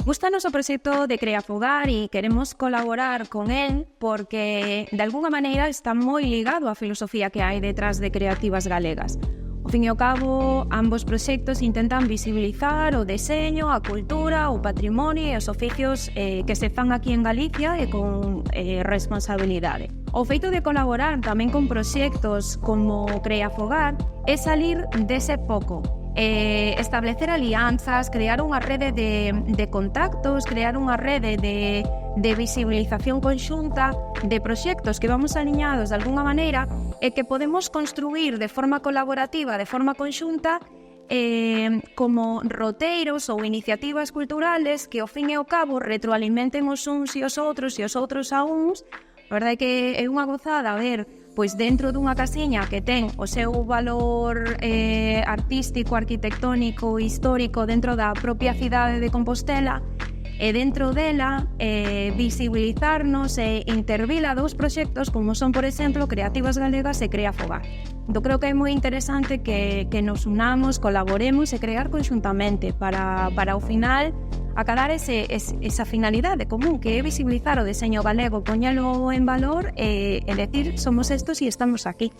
Gústanos o proxecto de Creafogar e queremos colaborar con él porque, de algunha maneira, está moi ligado á filosofía que hai detrás de Creativas Galegas. Ao fin e ao cabo, ambos proxectos intentan visibilizar o deseño, a cultura, o patrimonio e os oficios que se fan aquí en Galicia e con responsabilidade. O feito de colaborar tamén con proxectos como Creafogar é salir dese foco, establecer alianzas, crear unha rede de contactos, crear unha rede de visibilización conxunta de proxectos que vamos aliñados de algunha maneira e que podemos construir de forma colaborativa, de forma conxunta, como roteiros ou iniciativas culturales que ao fin e ao cabo retroalimenten os uns e os outros a uns. A verdade é que é unha gozada ver, pois dentro dunha casiña que ten o seu valor artístico, arquitectónico, histórico dentro da propia cidade de Compostela, e dentro dela visibilizarnos e intervila dous proxectos como son, por exemplo, Creativas Galegas e Creafogar. Eu creo que é moi interesante que nos unamos, colaboremos e crear conxuntamente para ao final acadar esa finalidade común que é visibilizar o deseño galego, poñelo en valor e decir somos estos e estamos aquí.